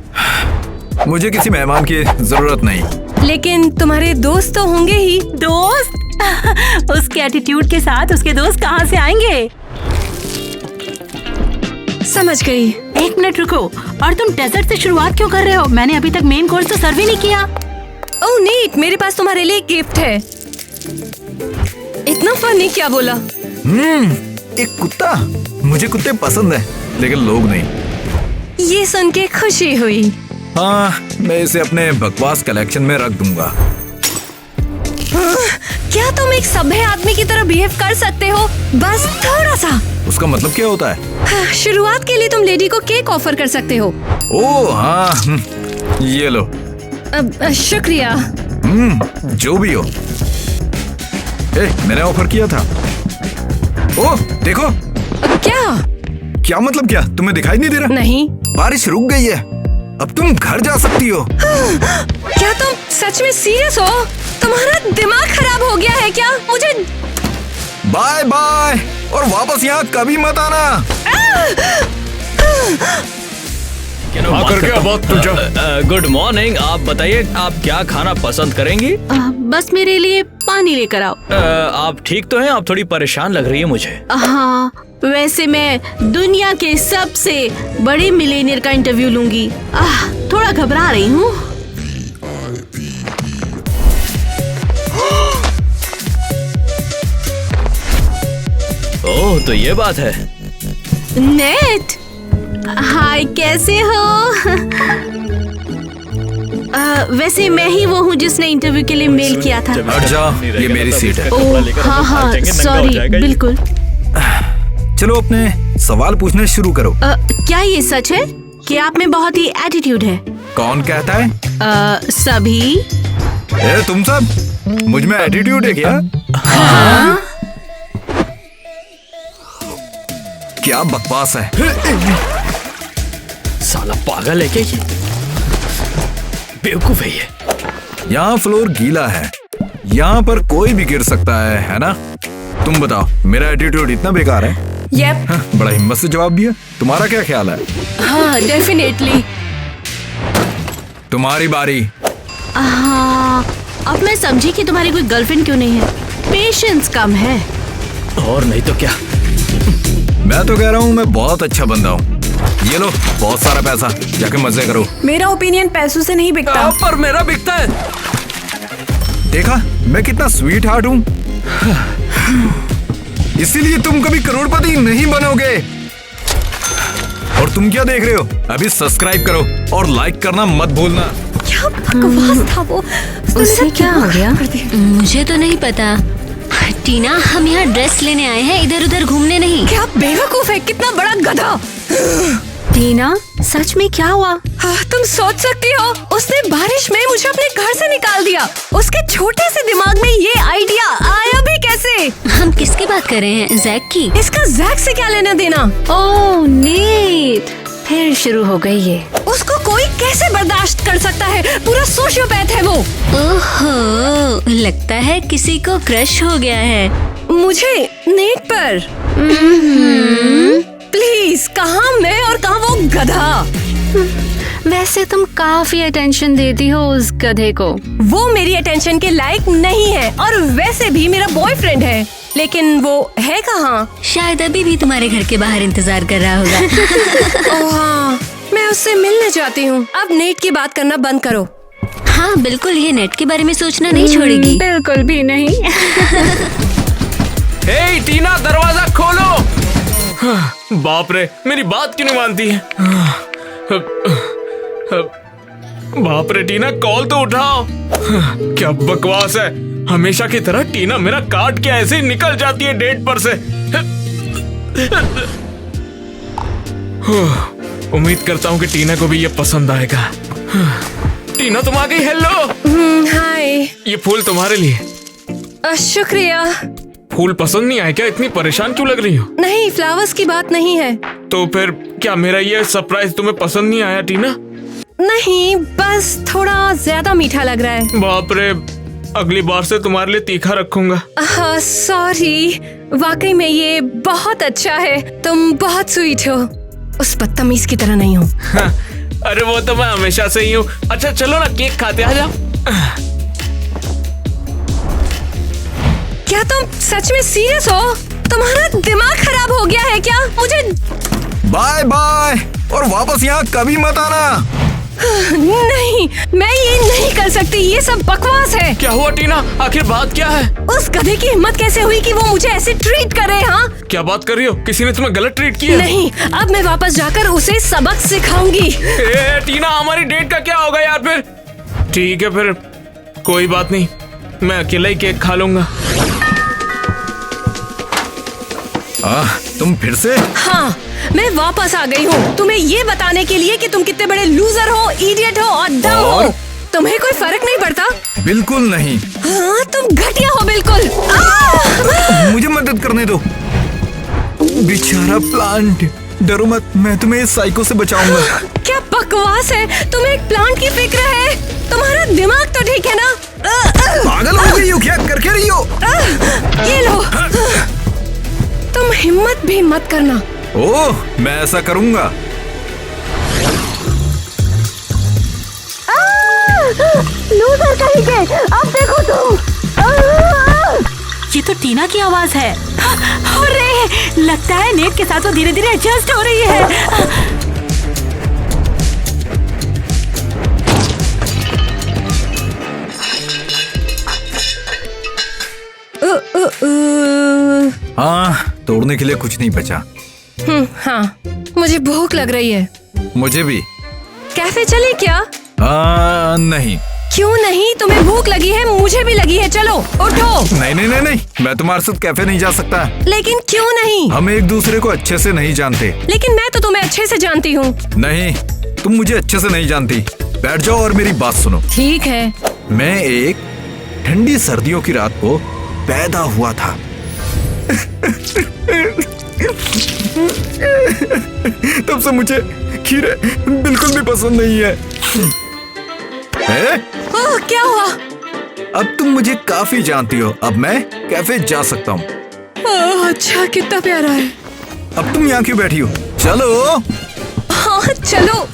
S10: मुझे किसी मेहमान की जरूरत नहीं।
S9: लेकिन तुम्हारे दोस्त तो होंगे ही।
S6: दोस्त? उसके एटीट्यूड के साथ उसके दोस्त कहाँ से आएंगे?
S9: समझ गई।
S6: एक मिनट रुको, और तुम डेजर्ट से शुरुआत क्यों कर रहे हो? मैंने अभी तक मेन कोर्स तो सर्व ही नहीं किया।
S9: ओह नीट, मेरे पास तुम्हारे लिए एक गिफ्ट है। इतना फनी क्या बोला?
S10: एक कुत्ता। मुझे कुत्ते पसंद है, लेकिन लोग नहीं।
S9: ये सुन के खुशी हुई।
S10: हाँ, मैं इसे अपने बकवास कलेक्शन में रख दूंगा।
S9: क्या तुम एक सभ्य आदमी की तरह बिहेव कर सकते हो? बस थोड़ा सा।
S10: उसका मतलब क्या होता है?
S9: शुरुआत के लिए तुम लेडी को केक ऑफर कर सकते हो।
S10: ओह हाँ, ये लो।
S9: शुक्रिया।
S10: जो भी हो। मैंने ऑफर किया था। ओह देखो।
S9: क्या
S10: मतलब क्या? तुम्हें दिखाई नहीं दे रहा?
S9: नहीं।
S10: बारिश रुक गई है, अब तुम घर जा सकती हो।
S9: क्या तुम सच में सीरियस हो? तुम्हारा दिमाग खराब हो गया है क्या? मुझे
S10: बाय बाय, और वापस यहाँ कभी मत आना।
S8: Good morning. आप बताइए, आप क्या खाना पसंद करेंगी?
S3: बस मेरे लिए पानी लेकर आओ।
S8: आप ठीक तो हैं? आप थोड़ी परेशान लग रही है मुझे।
S3: हाँ, वैसे मैं दुनिया के सबसे बड़े मिलेनियर का इंटरव्यू लूंगी। थोड़ा घबरा रही हूँ।
S8: ओह, तो ये बात है।
S3: नेट, हाय, कैसे हो? वैसे मैं ही वो हूँ जिसने इंटरव्यू के लिए मेल किया था।
S10: हट जा, ये मेरी सीट है।
S3: ओह हाँ, सॉरी, बिल्कुल।
S10: चलो अपने सवाल पूछने शुरू करो।
S3: क्या ये सच है कि आप में बहुत ही एटीट्यूड है?
S10: कौन कहता है?
S3: सभी।
S10: तुम सब? मुझ में एटीट्यूड है क्या?
S3: हाँ।
S10: क्या बकवास है।
S8: साला पागल है क्या ये? बेवकूफ है ये।
S10: यहाँ फ्लोर गीला है, यहाँ पर कोई भी गिर सकता है ना? तुम बताओ, मेरा एटीट्यूड इतना बेकार है?
S9: यप।
S10: बड़ा हिम्मत से जवाब दिया। तुम्हारा क्या ख्याल है?
S9: हाँ, डेफिनेटली।
S10: तुम्हारी बारी।
S3: हाँ, अब मैं समझी कि तुम्हारी कोई गर्लफ्रेंड क्यों नहीं है। पेशेंस कम है।
S8: और नहीं तो क्या।
S10: मैं तो कह रहा हूँ मैं बहुत अच्छा बंदा हूँ। ये लो बहुत सारा पैसा, जाके मजे करो।
S9: मेरा ओपिनियन पैसों से नहीं बिकता।
S5: पर मेरा बिकता है।
S10: देखा मैं कितना स्वीट हार्ट हूँ। इसीलिए तुम कभी करोड़पति नहीं बनोगे। और तुम क्या देख रहे हो? अभी सब्सक्राइब करो और लाइक करना मत भूलना।
S9: क्या बकवास था वो?
S7: उससे क्या हो गया? मुझे तो नहीं पता। टीना, हम यहाँ ड्रेस लेने आए हैं, इधर उधर घूमने नहीं।
S9: क्या बेवकूफ है, कितना बड़ा गधा।
S3: टीना, सच में क्या हुआ?
S9: तुम सोच सकती हो, उसने बारिश में मुझे अपने घर से निकाल दिया। उसके छोटे से दिमाग में ये आइडिया आया भी कैसे?
S7: हम किसकी बात कर रहे हैं? जैक की?
S9: इसका जैक से क्या लेना देना?
S3: ओह नीट, फिर शुरू हो गई ये।
S9: उसको कोई कैसे बर्दाश्त कर सकता है? पूरा सोशियोपैथ है वो।
S7: ओहो, लगता है किसी को क्रश हो गया है।
S9: मुझे नेट पर। प्लीज, कहाँ मैं और कहाँ वो गधा?
S3: वैसे तुम काफी अटेंशन देती हो उस गधे को।
S9: वो मेरी अटेंशन के लायक नहीं है, और वैसे भी मेरा बॉयफ्रेंड है, लेकिन वो है कहाँ?
S7: शायद अभी भी तुम्हारे घर के बाहर इंतजार कर रहा होगा।
S9: ओह हाँ, मैं उससे मिलने चाहती हूँ। अब नेट की बात करना बंद करो।
S7: हाँ बिल्कुल, ये नेट के बारे में सोचना नहीं छोड़ेगी।
S3: बिल्कुल भी नहीं।
S8: हे टीना, दरवाजा खोलो। बाप रे, मेरी बात क्यों नहीं मानती है? बाप रे टीना, कॉल तो उठाओ। क्या बकवास है, हमेशा की तरह टीना मेरा काट के ऐसे ही निकल जाती है डेट पर से। उम्मीद करता हूँ कि टीना को भी ये पसंद आएगा। टीना तुम आ गई। हेलो।
S9: हाय।
S8: ये फूल तुम्हारे लिए।
S9: शुक्रिया।
S8: फूल पसंद नहीं आए क्या? इतनी परेशान क्यों लग रही हो?
S9: नहीं, फ्लावर्स की बात नहीं है।
S8: तो फिर क्या मेरा ये सरप्राइज तुम्हें पसंद नहीं आया टीना?
S9: नहीं, बस थोड़ा ज्यादा मीठा लग रहा है।
S8: बाप रे, अगली बार से तुम्हारे लिए तीखा रखूंगा।
S9: सॉरी, वाकई में ये बहुत अच्छा है। तुम बहुत स्वीट हो, उस बदतमीज की तरह नहीं हो।
S8: अरे वो तो मैं हमेशा से ही हूँ। अच्छा चलो ना, केक खाते, आ जाओ।
S9: क्या तुम सच में सीरियस हो? तुम्हारा दिमाग खराब हो गया है क्या? मुझे
S10: बाय बाय, और वापस यहाँ कभी मत आना।
S9: नहीं, मैं ये नहीं कर सकती, ये सब बकवास है।
S8: क्या हुआ टीना, आखिर बात क्या है?
S9: उस गधे की हिम्मत कैसे हुई कि वो मुझे ऐसे ट्रीट करे? हाँ,
S8: क्या बात कर रही हो? किसी ने तुम्हें गलत ट्रीट किया?
S9: नहीं, अब मैं वापस जाकर उसे सबक सिखाऊंगी।
S8: टीना, हमारी डेट का क्या होगा यार फिर? ठीक है फिर, कोई बात नहीं, मैं अकेला ही केक खा लूंगा।
S10: तुम फिर से?
S9: हाँ, मैं वापस आ गई हूँ तुम्हें ये बताने के लिए कि तुम कितने बड़े लूजर हो, इडियट हो और डम हो। तुम्हें कोई फर्क नहीं पड़ता?
S10: बिल्कुल नहीं।
S9: हाँ, तुम घटिया हो बिल्कुल।
S10: मुझे मदद करने दो। बेचारा प्लांट, डरो मत, मैं तुम्हें इस साइको से बचाऊंगा।
S9: क्या बकवास है, तुम्हें एक प्लांट की फिक्र है? तुम्हारा दिमाग तो ठीक है ना?
S10: पागल हो गई हो क्या? करके रही हो?
S9: ये लो, तुम हिम्मत भी मत करना।
S10: ओह, मैं ऐसा करूंगा।
S9: लूजर कहीं के, अब देखो तुम।
S6: ये तो टीना की आवाज है। अरे, लगता है नेट के साथ वो धीरे धीरे एडजस्ट हो रही है।
S10: हाँ, तोड़ने के लिए कुछ नहीं बचा।
S9: हाँ, मुझे भूख लग रही है।
S10: मुझे भी।
S9: कैफे चले क्या?
S10: नहीं।
S9: क्यों नहीं? तुम्हें भूख लगी है, मुझे भी लगी है, चलो उठो।
S10: नहीं नहीं नहीं नहीं, मैं तुम्हारे साथ कैफे नहीं जा सकता।
S9: लेकिन क्यों नहीं?
S10: हम एक दूसरे को अच्छे से नहीं जानते।
S9: लेकिन मैं तो तुम्हें अच्छे से जानती हूँ।
S10: नहीं, तुम मुझे अच्छे से नहीं जानती। बैठ जाओ और मेरी बात सुनो।
S9: ठीक है।
S10: मैं एक ठंडी सर्दियों की रात को पैदा हुआ था। तब से मुझे खीरे बिल्कुल भी पसंद नहीं है।
S9: ओह, क्या हुआ?
S10: अब तुम मुझे काफी जानती हो, अब मैं कैफे जा सकता हूँ।
S9: अच्छा, कितना प्यारा है।
S10: अब तुम यहाँ क्यों बैठी हो? चलो।
S9: हाँ, चलो।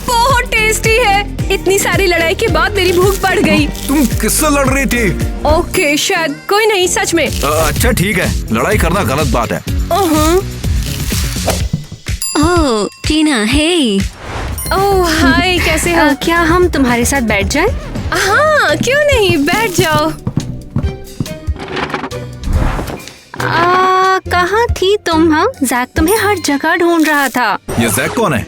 S9: बहुत टेस्टी है। इतनी सारी लड़ाई के बाद मेरी भूख बढ़ गई।
S10: तुम किससे लड़ रही थी?
S9: ओके, शायद कोई नहीं, सच में।
S10: अच्छा ठीक है, लड़ाई करना गलत बात है।
S7: ओह टीना, हे।
S9: ओह हाय, कैसे हो?
S3: क्या हम तुम्हारे साथ बैठ जाएं?
S9: हाँ, क्यों नहीं, बैठ जाओ।
S3: कहाँ थी तुम? हाँ, जैक तुम्हें हर जगह ढूंढ रहा था।
S10: ये जैक कौन है?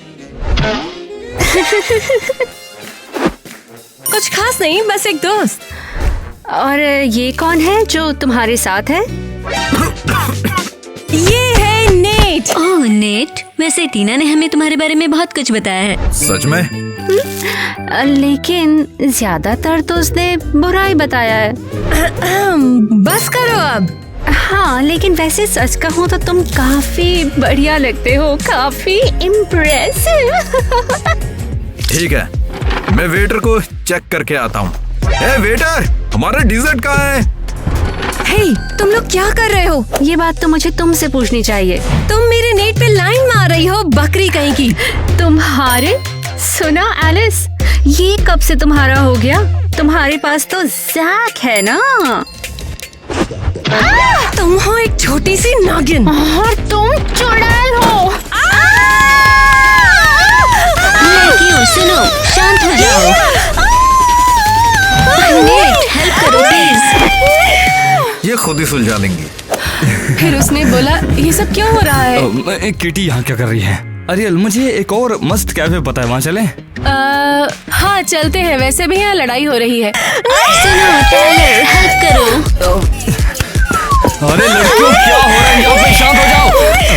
S9: कुछ खास नहीं, बस एक दोस्त।
S3: और ये कौन है जो तुम्हारे साथ है?
S9: ये है नेट।
S7: ओह नेट, वैसे टीना ने हमें तुम्हारे बारे में बहुत कुछ बताया है।
S10: सच में?
S3: लेकिन ज्यादातर तो उसने बुराई बताया है।
S9: बस करो अब।
S3: हाँ, लेकिन वैसे सच कहूँ तो तुम काफी बढ़िया लगते हो, काफी इम्प्रेसिव।
S10: ठीक है, मैं वेटर को चेक करके आता हूँ। ए वेटर, हमारा डिजर्ट कहाँ है?
S9: हे, तुम लोग क्या कर रहे हो?
S3: ये बात तो मुझे तुमसे पूछनी चाहिए।
S9: तुम मेरे नेट पे लाइन मार रही हो, बकरी कहीं की।
S3: तुम्हारे? सुना एलिस, ये कब से तुम्हारा हो गया? तुम्हारे पास तो जैक है ना।
S9: तुम हो एक छोटी सी नागिन
S3: और तुम चुड़ैल हो।
S7: लड़कियों सुनो, शांत हो जाओ। नेट, हेल्प करो प्लीज।
S10: ये खुद ही सुलझा लेंगी।
S9: फिर उसने बोला ये सब क्यों हो रहा है?
S11: किटी यहाँ क्या कर रही है? अरियल, मुझे एक और मस्त कैफे पता है, वहाँ चलें?
S9: हाँ चलते हैं, वैसे भी यहाँ लड़ाई हो रही है।
S7: सुनो टाइलर, हेल्प करो।
S11: अरे लड़कियों, क्या हो रहा है यहाँ पे? शांत हो जाओ।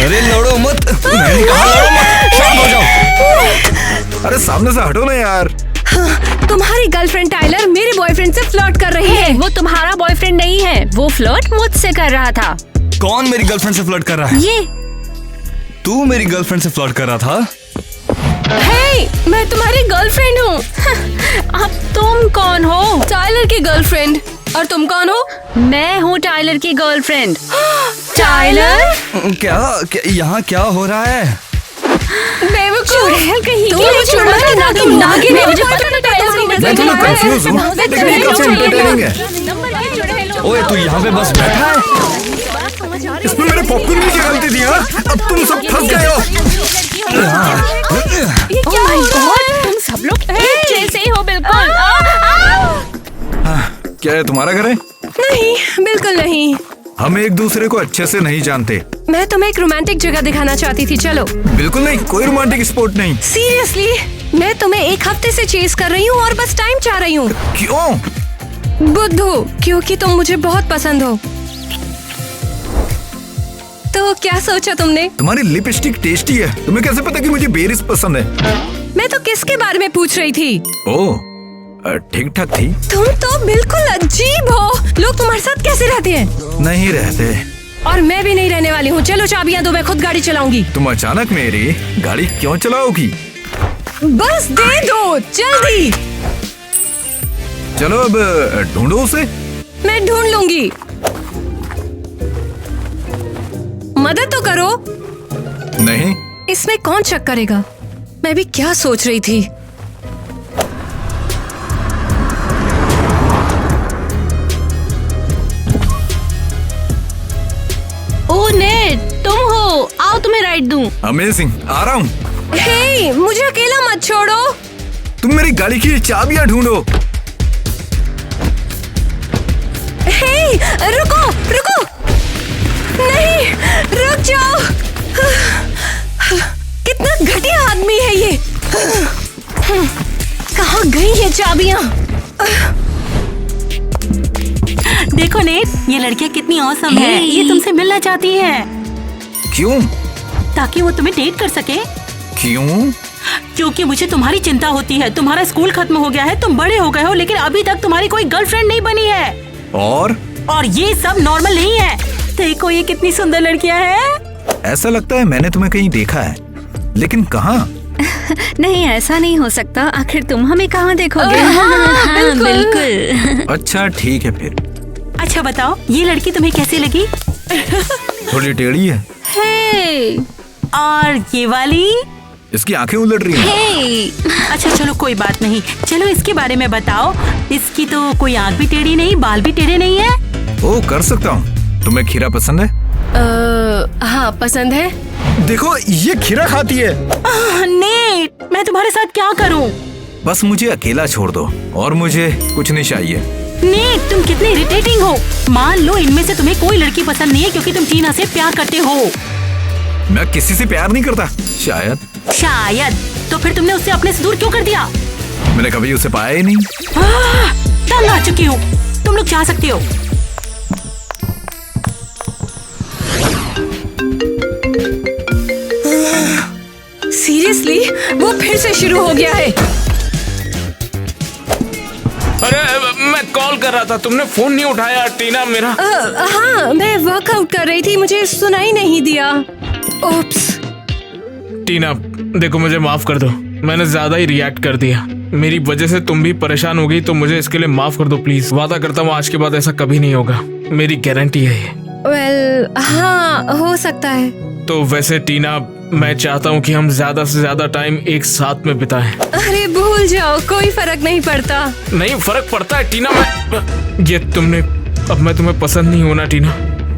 S11: अरे लड़ो मत, मैंने कहा लड़ो मत, शांत हो जाओ।
S10: अरे सामने से हटो ना यार।
S9: तुम्हारी गर्लफ्रेंड टाइलर मेरे बॉयफ्रेंड से फ्लर्ट कर रही है। वो तुम्हारा बॉयफ्रेंड नहीं है, वो फ्लर्ट मुझसे कर रहा था।
S11: कौन मेरी गर्लफ्रेंड से फ्लर्ट कर रहा है?
S9: ये
S11: तू मेरी गर्लफ्रेंड से फ्लर्ट कर रहा था?
S9: हे, मैं तुम्हारी गर्लफ्रेंड हूँ। अब तुम कौन हो? टाइलर की गर्लफ्रेंड। और तुम कौन हो? मैं हूँ टाइलर की गर्लफ्रेंड। टाइलर?
S11: क्या यहाँ क्या हो रहा है?
S9: चुड़ैल कहीं की, तुम नागिन है, मुझे पता नहीं टाइलर।
S10: मैं थोड़ा कंफ्यूज हूँ, लेकिन ये काफी एंटरटेनिंग है।
S11: ओए तू यहाँ पे बस बैठा है?
S10: इसमें मेरे पॉपकॉर्न की क्या गलती थी यार? अब तुम सब फंस गए हो।
S9: ये क्या हो रहा है? तुम सब लोग जैसे ही हो बिल्कुल।
S10: क्या है तुम्हारा घर है?
S9: नहीं, बिल्कुल नहीं।
S10: हम एक दूसरे को अच्छे से नहीं जानते।
S9: मैं तुम्हें एक रोमांटिक जगह दिखाना चाहती थी, चलो।
S10: बिल्कुल नहीं, कोई रोमांटिक स्पॉट नहीं।
S9: सीरियसली, मैं तुम्हें एक हफ्ते से चेस कर रही हूँ और बस टाइम चाह रही हूँ।
S10: क्यों?
S9: बुद्धू, क्योंकि तुम मुझे बहुत पसंद हो। तो क्या सोचा तुमने?
S10: तुम्हारी लिपस्टिक टेस्टी है। तुम्हें कैसे पता कि मुझे बेरीज पसंद है?
S9: मैं तो किसके बारे में पूछ रही थी?
S10: ओह, ठीक ठाक थी।
S9: तुम तो बिल्कुल अजीब हो। लोग तुम्हारे साथ कैसे रहते हैं?
S10: नहीं रहते।
S9: और मैं भी नहीं रहने वाली हूँ। चलो चाबियाँ दो, मैं खुद गाड़ी चलाऊंगी।
S10: तुम अचानक मेरी गाड़ी क्यों चलाओगी?
S9: बस दे दो, जल्दी।
S10: चलो अब ढूंढो उसे।
S9: मैं ढूंढ लूंगी। मदद तो करो।
S10: नहीं।
S9: इसमें कौन शक करेगा? मैं भी क्या सोच रही थी।
S6: ओ नेट, तुम हो? आओ तुम्हें राइड दूं।
S10: अमेजिंग, आ रहा हूँ।
S9: हे, मुझे अकेला मत छोड़ो।
S10: तुम मेरी गाड़ी की चाबियां ढूंढो।
S9: हे, रुको रुको। नहीं, रुक जाओ। कितना घटिया आदमी है ये। कहाँ गई ये चाबियां?
S6: देखो नेट, ये लड़कियाँ कितनी औसम है। ये तुमसे मिलना चाहती है।
S10: क्यों?
S6: ताकि वो तुम्हें डेट कर सके।
S10: क्यों?
S6: क्योंकि मुझे तुम्हारी चिंता होती है। तुम्हारा स्कूल खत्म हो गया है, तुम बड़े हो गए हो, लेकिन अभी तक तुम्हारी कोई गर्लफ्रेंड नहीं बनी है।
S10: और
S6: ये सब नॉर्मल नहीं है। देखो ये कितनी सुंदर लड़कियां हैं।
S10: ऐसा लगता है मैंने तुम्हें कहीं देखा है, लेकिन कहाँ?
S7: नहीं, ऐसा नहीं हो सकता। आखिर तुम हमें कहाँ देखोगे?
S9: हाँ,
S7: बिल्कुल।
S10: अच्छा ठीक है फिर।
S6: अच्छा बताओ, ये लड़की तुम्हें कैसी लगी?
S10: थोड़ी टेढ़ी है।
S6: हे, और ये वाली?
S10: इसकी आंखें उलट रही हैं।
S6: हे। अच्छा चलो कोई बात नहीं, चलो इसके बारे में बताओ। इसकी तो कोई आंख भी टेढ़ी नहीं, बाल भी टेढ़े नहीं है।
S10: ओ, कर सकता हूँ। तुम्हें खीरा पसंद है?
S9: हाँ पसंद है।
S10: देखो ये खीरा खाती है।
S6: नेट, मैं तुम्हारे साथ क्या करूँ?
S10: बस मुझे अकेला छोड़ दो और मुझे कुछ नहीं चाहिए।
S6: नेट, तुम कितने इरिटेटिंग हो। मान लो इनमें से तुम्हें कोई लड़की पसंद नहीं है क्योंकि तुम टीना से प्यार करते हो।
S10: मैं किसी से प्यार नहीं करता। शायद।
S6: तो फिर तुमने उससे अपने से दूर क्यों कर दिया?
S10: मैंने कभी उसे पाया ही नहीं।
S6: तंग आ चुकी हूँ। तुम लोग जा सकते हो।
S9: सीरियसली, वो फिर से शुरू हो गया है।
S8: अरे मैं कॉल कर रहा था, तुमने फोन नहीं उठाया टीना मेरा।
S9: हाँ, मैं वर्कआउट कर रही थी, मुझे सुनाई नहीं दिया। ओप्स।
S8: टीना देखो, मुझे माफ कर दो, मैंने ज्यादा ही रिएक्ट कर दिया। मेरी वजह से तुम भी परेशान हो गई, तो मुझे इसके लिए माफ कर दो प्लीज। वादा करता हूँ आज के बाद ऐसा कभी नहीं होगा, मेरी गारंटी है ये।
S9: वेल, हाँ हो सकता है।
S8: तो वैसे टीना, मैं चाहता हूँ कि हम ज्यादा से ज्यादा टाइम एक साथ में बिताएं।
S9: अरे भूल जाओ, कोई फर्क नहीं पड़ता।
S8: नहीं फर्क पड़ता है टीना। ये तुमने, अब मैं तुम्हें पसंद नहीं होना टीना,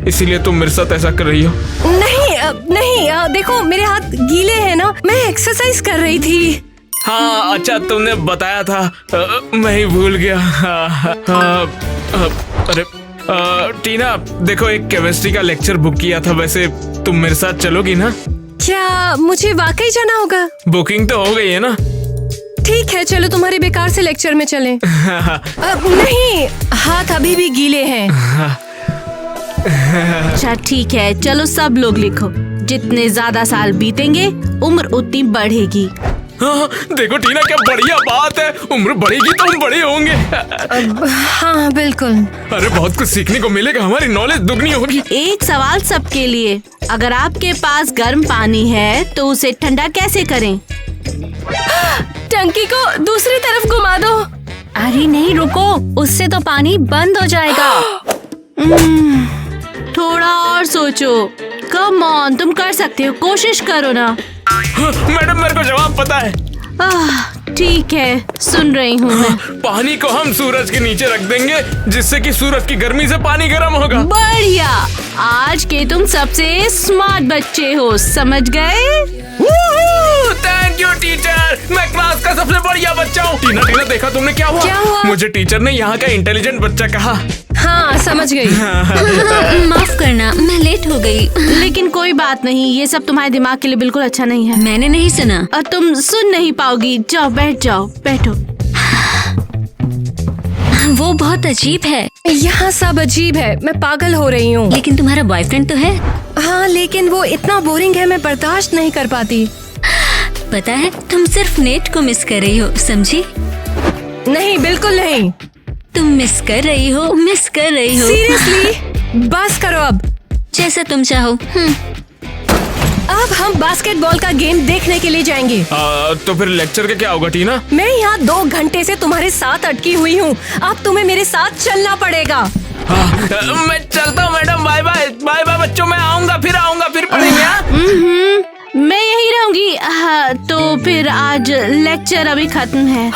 S8: इसीलिए तुम मेरे साथ ऐसा कर रही हो।
S9: नहीं, देखो मेरे हाथ गीले हैं ना, मैं एक्सरसाइज कर रही थी।
S8: हाँ अच्छा, तुमने बताया था, मैं ही भूल गया। अरे टीना देखो, एक केमिस्ट्री का लेक्चर बुक किया था, वैसे तुम मेरे साथ चलोगी ना?
S1: क्या मुझे वाकई जाना होगा?
S8: बुकिंग तो हो गई है ना?
S1: ठीक है, चलो तुम्हारे बेकार से लेक्चर में चलें। नहीं, हाथ अभी भी गीले हैं।
S6: अच्छा ठीक है, चलो सब लोग लिखो। जितने ज्यादा साल बीतेंगे उम्र उतनी बढ़ेगी।
S8: हाँ, देखो टीना, क्या बढ़िया बात है। उम्र बढ़ेगी तो हम बड़े होंगे।
S1: हाँ बिल्कुल।
S8: अरे बहुत कुछ सीखने को मिलेगा, हमारी नॉलेज दुगनी होगी।
S6: एक सवाल सबके लिए, अगर आपके पास गर्म पानी है तो उसे ठंडा कैसे करें?
S9: टंकी को दूसरी तरफ घुमा दो।
S6: अरे नहीं, रुको, उससे तो पानी बंद हो जाएगा। थोड़ा और सोचो। कम ऑन, तुम कर सकते हो, कोशिश करो ना।
S8: मैडम, मेरे को जवाब पता है।
S6: ठीक है, सुन रही हूँ मैं।
S8: पानी को हम सूरज के नीचे रख देंगे, जिससे कि सूरज की गर्मी से पानी गर्म होगा।
S6: बढ़िया, आज के तुम सबसे स्मार्ट बच्चे हो, समझ गए?
S8: थैंक यू टीचर, मैं क्लास का सबसे बढ़िया बच्चा हूँ। टीना टीना, देखा तुमने क्या हुआ?
S1: क्या हुआ?
S8: मुझे टीचर ने यहाँ का इंटेलिजेंट बच्चा कहा।
S1: हाँ समझ गई।
S7: माफ करना, मैं लेट हो गई।
S6: लेकिन कोई बात नहीं, ये सब तुम्हारे दिमाग के लिए बिल्कुल अच्छा नहीं है।
S7: मैंने नहीं सुना।
S6: और तुम सुन नहीं पाओगी। जाओ बैठ जाओ, बैठो।
S7: वो बहुत अजीब है।
S1: यहाँ सब अजीब है, मैं पागल हो रही हूँ।
S7: लेकिन तुम्हारा बॉयफ्रेंड तो है।
S1: हाँ, लेकिन वो इतना बोरिंग है, मैं बर्दाश्त नहीं कर पाती।
S7: पता है, तुम सिर्फ नेट को मिस कर रही हो, समझी?
S1: नहीं, बिल्कुल नहीं।
S7: तुम मिस कर रही हो, मिस कर रही हो।
S1: सीरियसली, बस करो अब।
S7: जैसा तुम चाहो।
S1: अब हम बास्केटबॉल का गेम देखने के लिए जाएंगे।
S8: तो फिर लेक्चर का क्या होगा टीना?
S1: मैं यहाँ 2 घंटे से तुम्हारे साथ अटकी हुई हूँ, अब तुम्हें मेरे साथ चलना पड़ेगा।
S8: मैं चलता हूँ madam, bye bye. Bye bye बच्चों, मैं आऊंगा, फिर पढ़ेंगे।
S6: मैं यही रहूंगी। हाँ, तो फिर आज लेक्चर अभी खत्म है।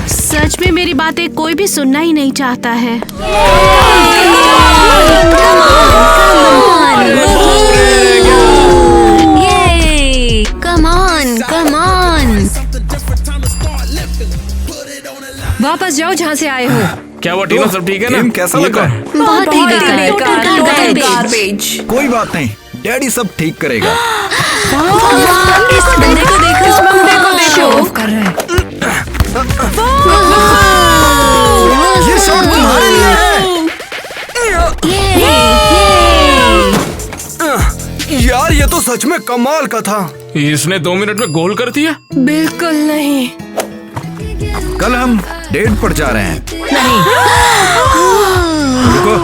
S6: सच में मेरी बातें कोई भी सुनना ही नहीं चाहता है।
S7: Come on.
S1: वापस जाओ जहाँ से आए हो।
S8: क्या वो टीना, सब ठीक है ना?
S10: गेम कैसा लगा?
S7: बहुत ही बेकार।
S1: गार्बेज।
S10: कोई बात नहीं, डैडी सब ठीक करेगा।
S7: इस बंदे को देखो।
S1: शो ऑफ कर रहे हैं।
S10: ये शॉट तुम्हारे लिए है।
S5: यार, ये तो सच में कमाल का था।
S8: इसने 2 मिनट में गोल कर दिया।
S1: बिल्कुल नहीं।
S10: कल हम डेट पर जा रहे हैं।
S1: नहीं।
S10: रुको,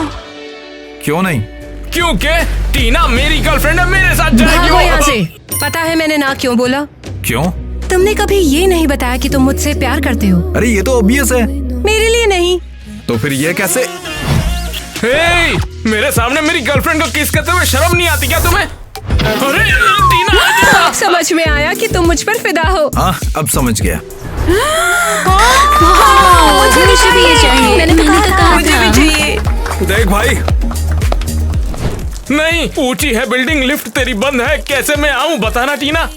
S10: क्यों नहीं?
S8: क्योंकि टीना मेरी गर्लफ्रेंड है, मेरे साथ जाएगी।
S1: भागो यहाँ से। पता है मैंने ना क्यों बोला?
S10: क्यों?
S1: तुमने कभी ये नहीं बताया कि तुम मुझसे प्यार करते हो।
S10: अरे ये तो ऑब्वियस है।
S1: मेरे लिए नहीं।
S10: तो फिर ये कैसे?
S8: हे, मेरे सामने मेरी गर्लफ्रेंड को किस करते हुए शर्म नहीं आती क्या तुम्हें? अरे टीना,
S1: समझ में आया कि तुम मुझ पर फिदा हो।
S10: हाँ, अब समझ गया।
S7: मुझे भी ये चाहिए।
S1: मैंने तो कहा था, मुझे भी चाहिए।
S8: देख भाई, नहीं, ऊंची है बिल्डिंग, लिफ्ट तेरी बंद है, कैसे मैं आऊं बताना टीना।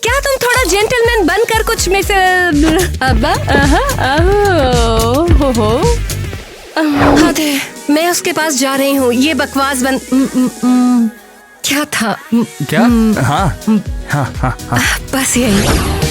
S1: क्या तुम थोड़ा जेंटलमैन बनकर कुछ में से मैं उसके पास जा रही हूँ। ये बकवास बंद। क्या था?
S11: क्या? हाँ।
S1: बस यही।